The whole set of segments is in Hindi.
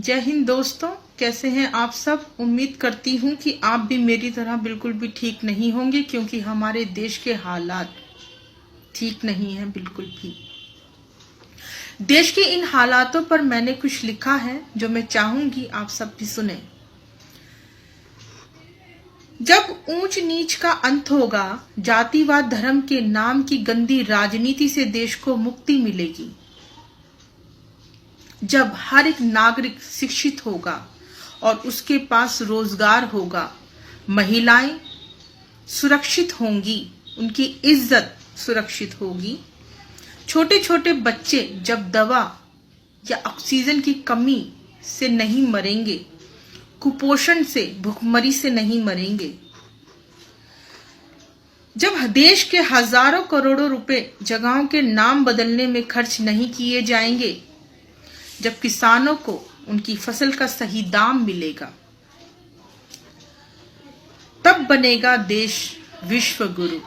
जय हिंद दोस्तों, कैसे हैं आप सब। उम्मीद करती हूं कि आप भी मेरी तरह बिल्कुल भी ठीक नहीं होंगे, क्योंकि हमारे देश के हालात ठीक नहीं हैं बिल्कुल भी। देश के इन हालातों पर मैंने कुछ लिखा है जो मैं चाहूंगी आप सब भी सुने। जब ऊंच नीच का अंत होगा, जातिवाद धर्म के नाम की गंदी राजनीति से देश को मुक्ति मिलेगी। जब हर एक नागरिक शिक्षित होगा और उसके पास रोजगार होगा, महिलाएं सुरक्षित होंगी, उनकी इज्जत सुरक्षित होगी। छोटे छोटे बच्चे जब दवा या ऑक्सीजन की कमी से नहीं मरेंगे, कुपोषण से, भूखमरी से नहीं मरेंगे। जब देश के हजारों करोड़ों रुपए जगहों के नाम बदलने में खर्च नहीं किए जाएंगे, जब किसानों को उनकी फसल का सही दाम मिलेगा, तब बनेगा देश विश्व गुरु।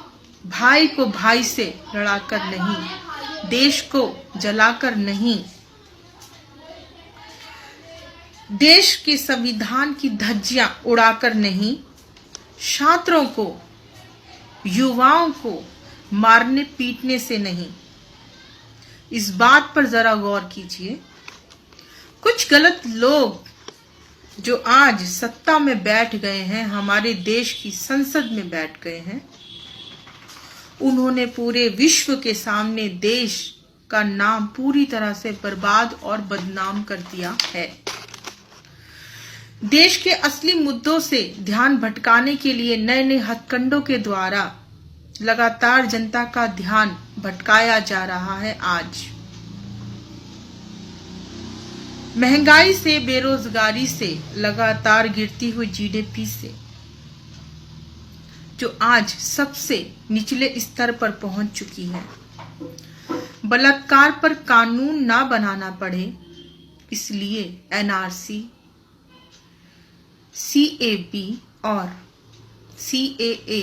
भाई को भाई से लड़ाकर नहीं, देश को जलाकर नहीं, देश के संविधान की धज्जियां उड़ाकर नहीं, छात्रों को, युवाओं को मारने पीटने से नहीं। इस बात पर जरा गौर कीजिए। कुछ गलत लोग जो आज सत्ता में बैठ गए हैं, हमारे देश की संसद में बैठ गए हैं, उन्होंने पूरे विश्व के सामने देश का नाम पूरी तरह से बर्बाद और बदनाम कर दिया है। देश के असली मुद्दों से ध्यान भटकाने के लिए नए नए हथकंडों के द्वारा लगातार जनता का ध्यान भटकाया जा रहा है। आज महंगाई से, बेरोजगारी से, लगातार गिरती हुई जीडीपी से, जो आज सबसे निचले स्तर पर पहुंच चुकी है। बलात्कार पर कानून ना बनाना पड़े, इसलिए एनआरसी, सीएबी और सीएए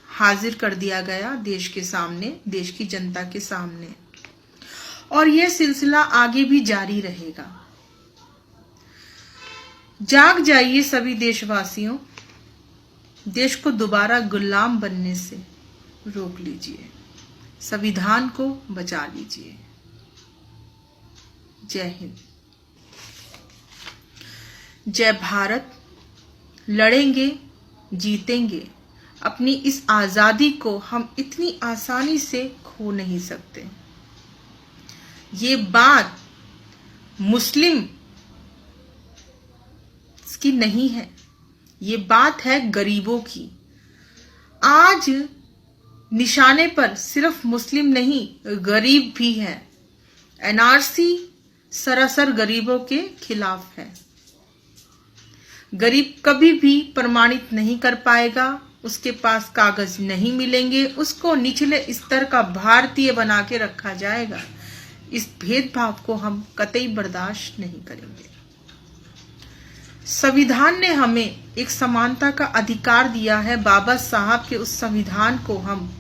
हाजिर कर दिया गया देश के सामने, देश की जनता के सामने, और यह सिलसिला आगे भी जारी रहेगा। जाग जाइए सभी देशवासियों, देश को दोबारा गुलाम बनने से रोक लीजिए, संविधान को बचा लीजिए। जय हिंद, जय भारत। लड़ेंगे, जीतेंगे। अपनी इस आजादी को हम इतनी आसानी से खो नहीं सकते। ये बात मुस्लिम की नहीं है, ये बात है गरीबों की। आज निशाने पर सिर्फ मुस्लिम नहीं, गरीब भी है। एनआरसी सरासर गरीबों के खिलाफ है। गरीब कभी भी प्रमाणित नहीं कर पाएगा, उसके पास कागज नहीं मिलेंगे, उसको निचले स्तर का भारतीय बना के रखा जाएगा। इस भेदभाव को हम कतई बर्दाश्त नहीं करेंगे। संविधान ने हमें एक समानता का अधिकार दिया है। बाबा साहब के उस संविधान को हम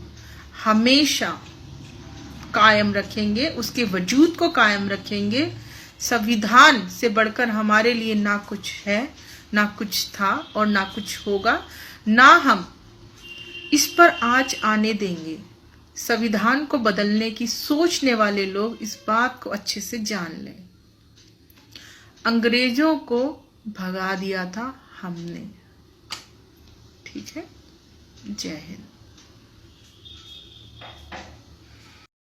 हमेशा कायम रखेंगे, उसके वजूद को कायम रखेंगे। संविधान से बढ़कर हमारे लिए ना कुछ है, ना कुछ था और ना कुछ होगा, ना हम इस पर आँच आने देंगे। संविधान को बदलने की सोचने वाले लोग इस बात को अच्छे से जान लें। अंग्रेजों को भगा दिया था हमने, ठीक है। जय हिंद।